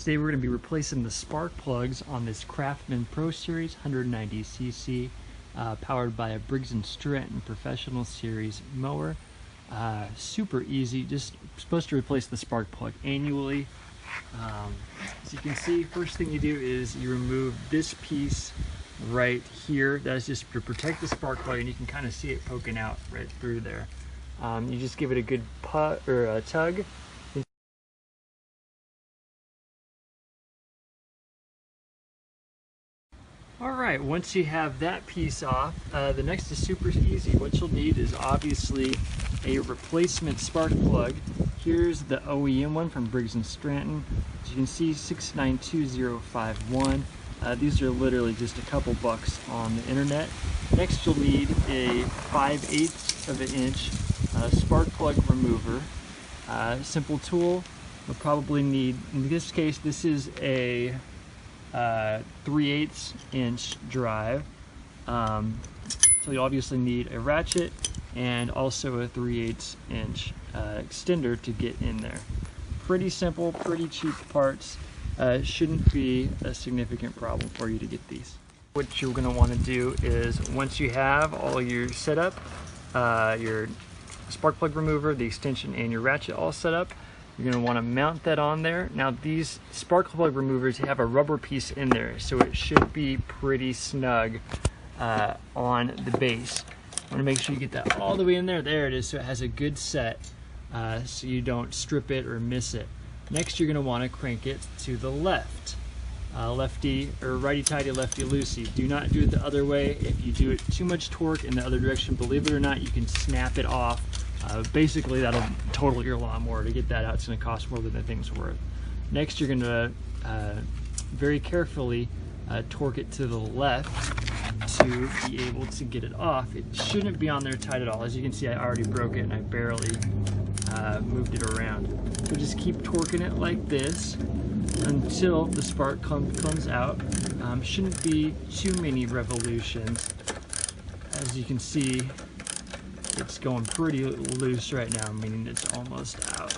Today we're going to be replacing the spark plugs on this Craftsman Pro Series 190cc powered by a Briggs and Stratton Professional Series mower. Super easy, just supposed to replace the spark plug annually. As you can see, first thing you do is you remove this piece right here. That's just to protect the spark plug, and you can kind of see it poking out right through there. You just give it a good tug. Alright, once you have that piece off, the next is super easy. What you'll need is obviously a replacement spark plug. Here's the OEM one from Briggs and Stratton. As you can see, 692051. These are literally just a couple bucks on the internet. Next you'll need a 5/8 of an inch spark plug remover. Simple tool. You'll probably need, in this case, this is a 3/8 inch drive. So you obviously need a ratchet and also a 3/8 inch extender to get in there. Pretty simple, pretty cheap parts. Shouldn't be a significant problem for you to get these. What you're going to want to do is, once you have all your setup, your spark plug remover, the extension, and your ratchet all set up, you're going to want to mount that on there. Now these spark plug removers have a rubber piece in there, so it should be pretty snug on the base. I want to make sure you get that all the way in there. There it is, so it has a good set, so you don't strip it or miss it. Next you're going to want to crank it to the left. Lefty or righty-tighty, lefty-loosey. Do not do it the other way. If you do it too much torque in the other direction, believe it or not, you can snap it off. Basically that'll total your lawnmower. To get that out, it's going to cost more than the thing's worth. Next you're going to very carefully torque it to the left to be able to get it off. It shouldn't be on there tight at all. As you can see, I already broke it and I barely moved it around. So just keep torquing it like this until the spark comes out. Shouldn't be too many revolutions. As you can see, it's going pretty loose right now, meaning it's almost out.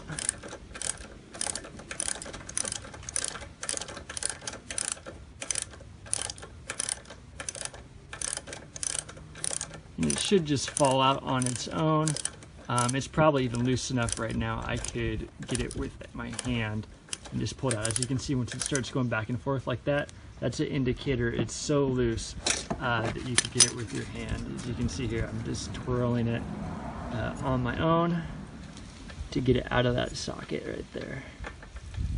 And it should just fall out on its own. It's probably even loose enough right now I could get it with my hand and just pull it out. As you can see, once it starts going back and forth like that, that's an indicator it's so loose that you can get it with your hand. As you can see here, I'm just twirling it on my own to get it out of that socket right there.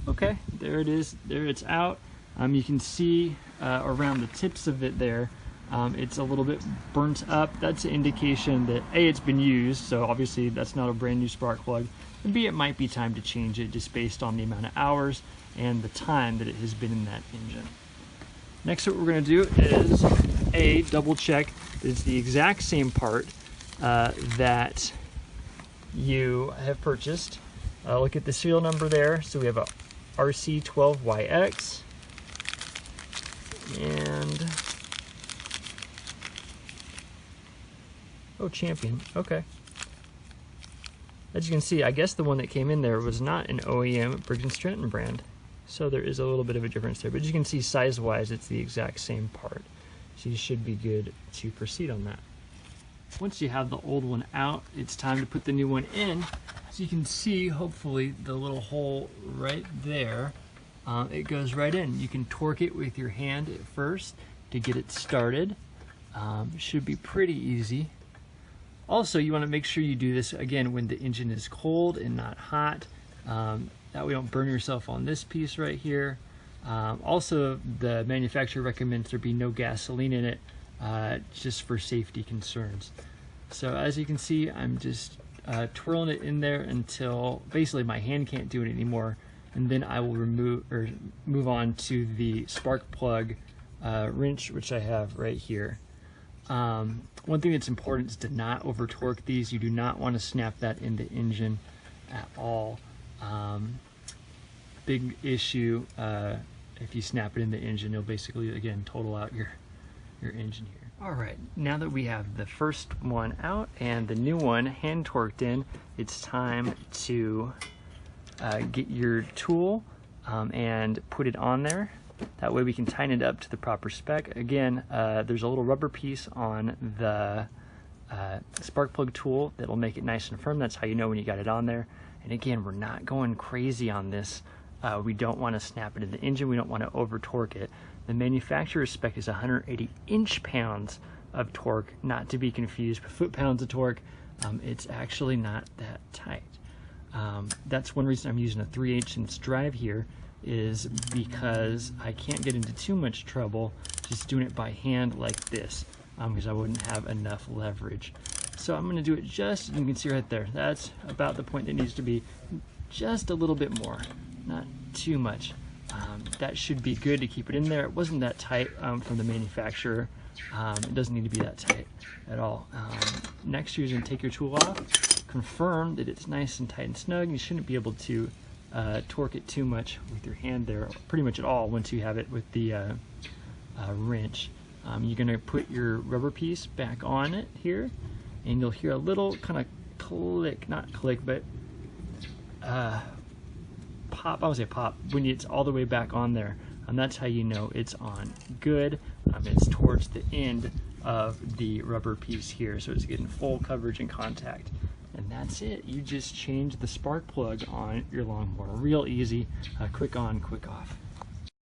Okay, there it is. There it's out. You can see around the tips of it there, it's a little bit burnt up. That's an indication that A, it's been used, so obviously that's not a brand new spark plug, and B, it might be time to change it just based on the amount of hours and the time that it has been in that engine. Next, what we're going to do is A, double check that it's the exact same part that you have purchased. Look at the serial number there. So we have a RC12YX and Champion. Okay. As you can see, I guess the one that came in there was not an OEM Briggs and Stratton brand. So there is a little bit of a difference there. But as you can see, size-wise, it's the exact same part. So you should be good to proceed on that. Once you have the old one out, it's time to put the new one in. So you can see, hopefully, the little hole right there. It goes right in. You can torque it with your hand at first to get it started. Should be pretty easy. Also, you want to make sure you do this again when the engine is cold and not hot. That way you don't burn yourself on this piece right here. Also, the manufacturer recommends there be no gasoline in it, just for safety concerns. So as you can see, I'm just twirling it in there until basically my hand can't do it anymore, and then I will move on to the spark plug wrench, which I have right here. One thing that's important is to not over torque these. You do not want to snap that in the engine at all. Big issue, if you snap it in the engine, you'll basically, again, total out your engine here. All right, now that we have the first one out and the new one hand torqued in, it's time to get your tool and put it on there. That way we can tighten it up to the proper spec. Again, there's a little rubber piece on the spark plug tool that'll make it nice and firm. That's how you know when you got it on there. And again, we're not going crazy on this. We don't want to snap it in the engine. We don't want to over torque it. The manufacturer's spec is 180 inch-pounds of torque, not to be confused with foot-pounds of torque. It's actually not that tight. That's one reason I'm using a 3/8" drive here, is because I can't get into too much trouble just doing it by hand like this, because I wouldn't have enough leverage. So I'm going to do it just, you can see right there, that's about the point that needs to be, just a little bit more, not too much. That should be good to keep it in there. It wasn't that tight from the manufacturer. It doesn't need to be that tight at all. Next, you're going to take your tool off, confirm that it's nice and tight and snug. You shouldn't be able to torque it too much with your hand there, pretty much at all, once you have it with the wrench. You're going to put your rubber piece back on it here, and you'll hear a little kind of click, not click, but pop, I would say pop, when it's all the way back on there. And that's how you know it's on good. It's towards the end of the rubber piece here, so it's getting full coverage and contact. And that's it. You just change the spark plug on your lawnmower. Real easy, quick on, quick off.